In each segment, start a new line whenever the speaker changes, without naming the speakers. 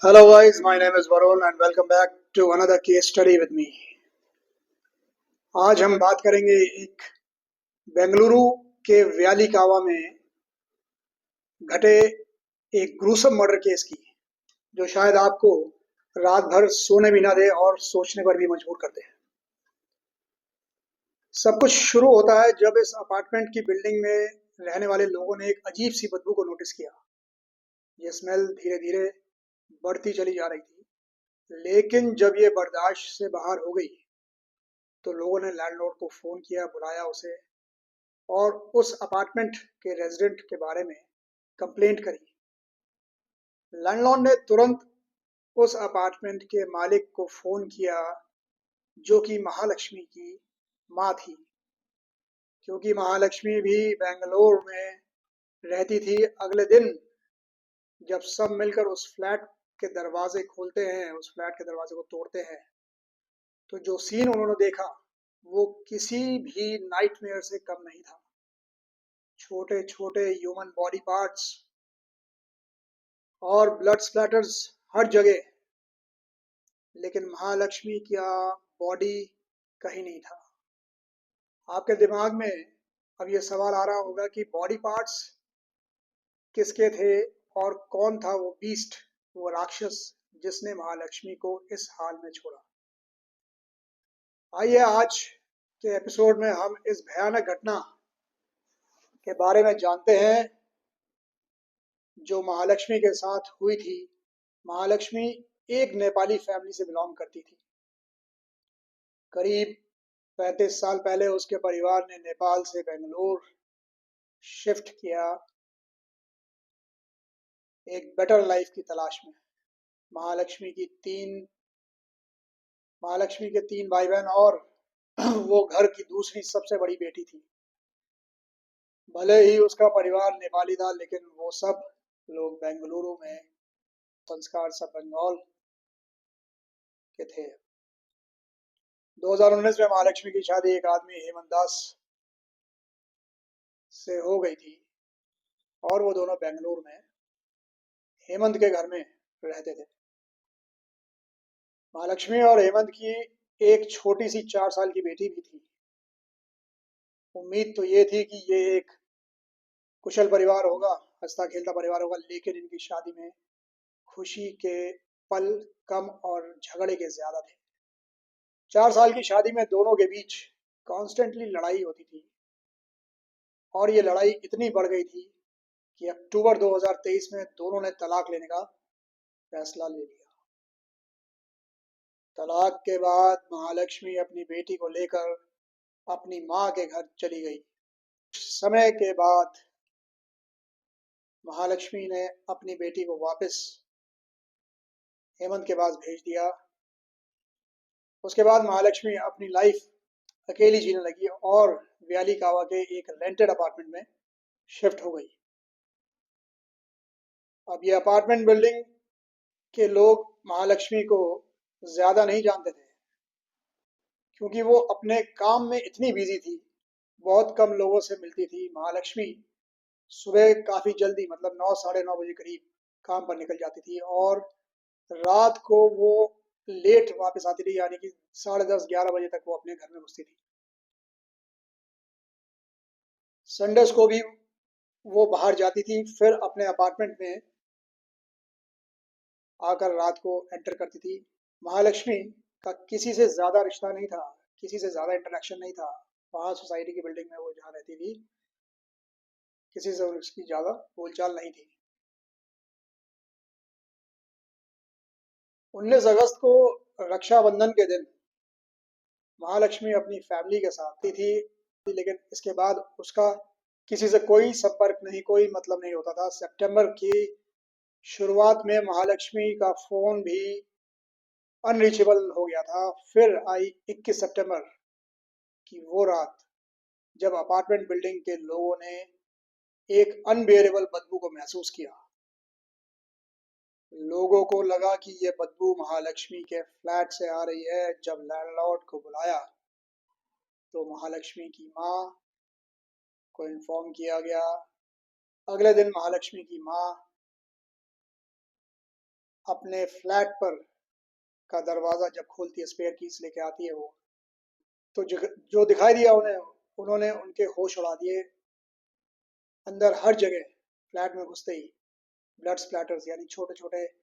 Hello guys, my name is Varun and welcome back to another case study with me. आज हम बात करेंगे एक बेंगलुरु के व्यालिकावा में घटे एक ग्रूसम मर्डर केस की, जो शायद आपको रात भर सोने भी ना दे और सोचने पर भी मजबूर कर दे। सब कुछ शुरू होता है जब इस अपार्टमेंट की बिल्डिंग में रहने वाले लोगों ने एक अजीब सी बदबू को नोटिस किया। ये स्मेल धीरे धीरे बढ़ती चली जा रही थी, लेकिन जब ये बर्दाश्त से बाहर हो गई तो लोगों ने लैंडलॉर्ड को फोन किया, बुलाया उसे और उस अपार्टमेंट के रेजिडेंट के बारे में कंप्लेंट करी। लैंडलॉर्ड ने तुरंत उस अपार्टमेंट के मालिक को फोन किया, जो कि महालक्ष्मी की माँ थी, क्योंकि महालक्ष्मी भी बेंगलोर में रहती थी। अगले दिन जब सब मिलकर उस फ्लैट के दरवाजे खोलते हैं, उस फ्लैट के दरवाजे को तोड़ते हैं, तो जो सीन उन्होंने देखा वो किसी भी नाइटमेयर से कम नहीं था। छोटे छोटे ह्यूमन बॉडी पार्ट्स और ब्लड स्प्लैटर्स हर जगह, लेकिन महालक्ष्मी का बॉडी कहीं नहीं था। आपके दिमाग में अब ये सवाल आ रहा होगा कि बॉडी पार्ट्स किसके थे और कौन था वो बीस्ट, वो राक्षस जिसने महालक्ष्मी को इस हाल में छोड़ा। आइए आज के एपिसोड में हम इस भयानक घटना के बारे में जानते हैं जो महालक्ष्मी के साथ हुई थी। महालक्ष्मी एक नेपाली फैमिली से बिलोंग करती थी। करीब 35 साल पहले उसके परिवार ने नेपाल से बेंगलुरु शिफ्ट किया, एक बेटर लाइफ की तलाश में। महालक्ष्मी के तीन भाई बहन और वो घर की दूसरी सबसे बड़ी बेटी थी। भले ही उसका परिवार नेपाली था, लेकिन वो सब लोग बेंगलुरु में संस्कार सब बंगाल के थे। 2019 में महालक्ष्मी की शादी एक आदमी हेमंत दास से हो गई थी और वो दोनों बेंगलुरु में हेमंत के घर में रहते थे। महालक्ष्मी और हेमंत की एक छोटी सी 4 साल की बेटी भी थी। उम्मीद तो ये थी कि ये एक कुशल परिवार होगा, हंसता खेलता परिवार होगा, लेकिन इनकी शादी में खुशी के पल कम और झगड़े के ज्यादा थे। 4 साल की शादी में दोनों के बीच कॉन्स्टेंटली लड़ाई होती थी और ये लड़ाई इतनी बढ़ गई थी कि अक्टूबर 2023 में दोनों ने तलाक लेने का फैसला ले लिया। तलाक के बाद महालक्ष्मी अपनी बेटी को लेकर अपनी माँ के घर चली गई। समय के बाद महालक्ष्मी ने अपनी बेटी को वापस हेमंत के पास भेज दिया। उसके बाद महालक्ष्मी अपनी लाइफ अकेली जीने लगी और व्यालिकावा के एक रेंटेड अपार्टमेंट में शिफ्ट हो गई। अब ये अपार्टमेंट बिल्डिंग के लोग महालक्ष्मी को ज्यादा नहीं जानते थे, क्योंकि वो अपने काम में इतनी बिजी थी, बहुत कम लोगों से मिलती थी। महालक्ष्मी सुबह काफी जल्दी, मतलब 9 साढ़े 9 बजे करीब काम पर निकल जाती थी और रात को वो लेट वापस आती थी, यानी कि 10:30 11 बजे तक वो अपने घर में घुसती थी। संडेस को भी वो बाहर जाती थी, फिर अपने अपार्टमेंट में आकर रात को एंटर करती थी। महालक्ष्मी का किसी से ज्यादा रिश्ता नहीं था, किसी से ज्यादा इंटरेक्शन नहीं था। वहाँ सोसाइटी की बिल्डिंग में वो जहाँ रहती थी, किसी से उसकी ज्यादा बोलचाल नहीं थी। 19 अगस्त को रक्षाबंधन के दिन महालक्ष्मी अपनी फैमिली के साथ थी, लेकिन इसके बाद उसका किसी से कोई संपर्क नहीं, कोई मतलब नहीं होता था। सितंबर की शुरुआत में महालक्ष्मी का फोन भी अनरीचेबल हो गया था। फिर आई 21 सितंबर की वो रात जब अपार्टमेंट बिल्डिंग के लोगों ने एक अनबियरेबल बदबू को महसूस किया। लोगों को लगा कि ये बदबू महालक्ष्मी के फ्लैट से आ रही है। जब लैंडलॉर्ड को बुलाया तो महालक्ष्मी की माँ को इन्फॉर्म किया गया। अगले दिन महालक्ष्मी की माँ अपने फ्लैट पर का दरवाज़ा जब खोलती है, स्पेयर कीज लेके आती है वो, तो जो दिखाई दिया उन्हें, उन्होंने उनके होश उड़ा दिए। अंदर हर जगह फ्लैट में घुसते ही ब्लड स्प्लैटर्स, यानी छोटे छोटे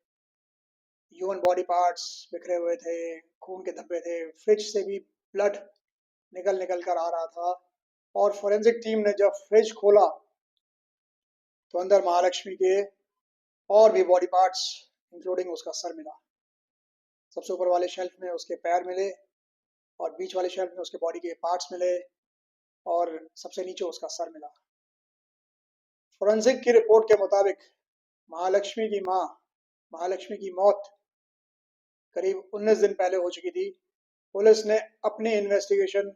ह्यूमन बॉडी पार्ट्स बिखरे हुए थे, खून के धब्बे थे, फ्रिज से भी ब्लड निकल निकल कर आ रहा था। और फोरेंसिक टीम ने जब फ्रिज खोला तो अंदर महालक्ष्मी के और भी बॉडी पार्ट्स इंक्लूडिंग उसका सर मिला। सबसे ऊपर वाले शेल्फ में उसके पैर मिले, और बीच वाले शेल्फ में उसके बॉडी के पार्ट्स मिले, और सबसे नीचे उसका सर मिला। फोरेंसिक की रिपोर्ट के मुताबिक महालक्ष्मी की माँ, महालक्ष्मी की मौत करीब 19 दिन पहले हो चुकी थी। पुलिस ने अपनी इन्वेस्टिगेशन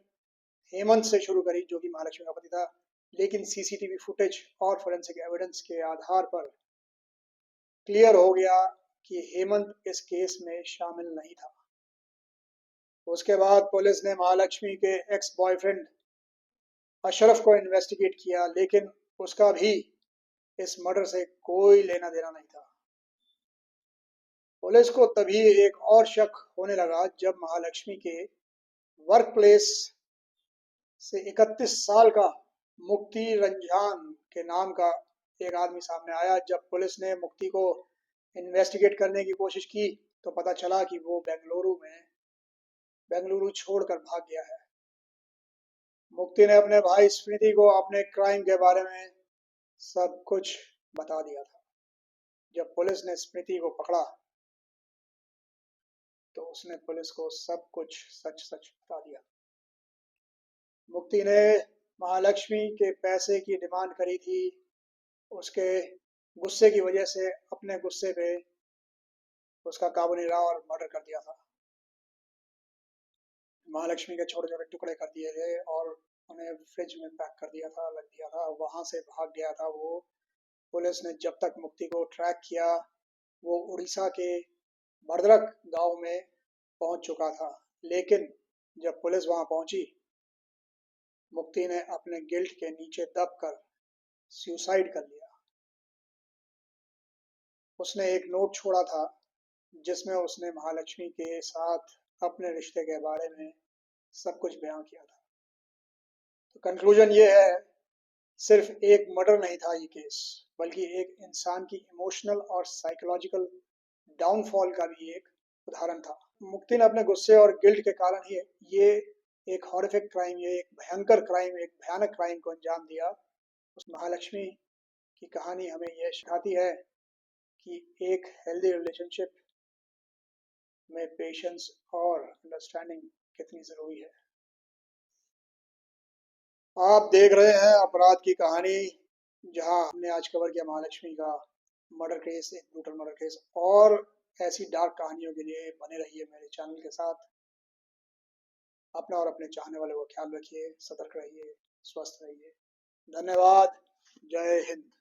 हेमंत से शुरू करी, जो कि महालक्ष्मी का पति था, लेकिन सीसीटीवी फुटेज और फोरेंसिक एविडेंस के आधार पर क्लियर हो गया कि हेमंत इस केस में शामिल नहीं था। उसके बाद पुलिस ने महालक्ष्मी के एक्स बॉयफ्रेंड अशरफ को इन्वेस्टिगेट किया, लेकिन उसका भी इस मर्डर से कोई लेना देना नहीं था। पुलिस को तभी एक और शक होने लगा जब महालक्ष्मी के वर्क प्लेस से 31 साल का मुक्ति रंजान के नाम का एक आदमी सामने आया। जब पुलिस ने मुक्ति को इन्वेस्टिगेट करने की कोशिश की तो पता चला कि वो बेंगलुरु छोड़कर भाग गया है। मुक्ति ने अपने भाई स्मृति को अपने क्राइम के बारे में सब कुछ बता दिया था। जब पुलिस ने स्मृति को पकड़ा तो उसने पुलिस को सब कुछ सच सच बता दिया। मुक्ति ने महालक्ष्मी के पैसे की डिमांड करी थी। उसके गुस्से की वजह से, अपने गुस्से पे उसका काबू नहीं रहा और मर्डर कर दिया था। महालक्ष्मी के छोटे छोटे टुकड़े कर दिए थे और उन्हें फ्रिज में पैक कर दिया था, रख दिया था। वहां से भाग गया था वो। पुलिस ने जब तक मुक्ति को ट्रैक किया, वो उड़ीसा के भद्रक गांव में पहुंच चुका था। लेकिन जब पुलिस वहां पहुंची, मुक्ति ने अपने गिल्ट के नीचे दबकर सुसाइड कर लिया। उसने एक नोट छोड़ा था जिसमें उसने महालक्ष्मी के साथ अपने रिश्ते के बारे में सब कुछ बयां किया था। तो कंक्लूजन ये है, सिर्फ एक मर्डर नहीं था ये केस, बल्कि एक इंसान की इमोशनल और साइकोलॉजिकल डाउनफॉल का भी एक उदाहरण था। मुक्ति ने अपने गुस्से और गिल्ट के कारण ही ये एक हॉरिफिक क्राइम, ये एक भयंकर क्राइम, एक भयानक क्राइम को अंजाम दिया। उस महालक्ष्मी की कहानी हमें यह सिखाती है कि एक हेल्दी रिलेशनशिप में पेशेंस और अंडरस्टैंडिंग कितनी जरूरी है। आप देख रहे हैं अपराध की कहानी, जहां हमने आज कवर किया महालक्ष्मी का मर्डर केस, एक ब्रूटल मर्डर केस। और ऐसी डार्क कहानियों के लिए बने रहिए मेरे चैनल के साथ। अपना और अपने चाहने वालों का ख्याल रखिए, सतर्क रहिए, स्वस्थ रहिए। धन्यवाद। जय हिंद।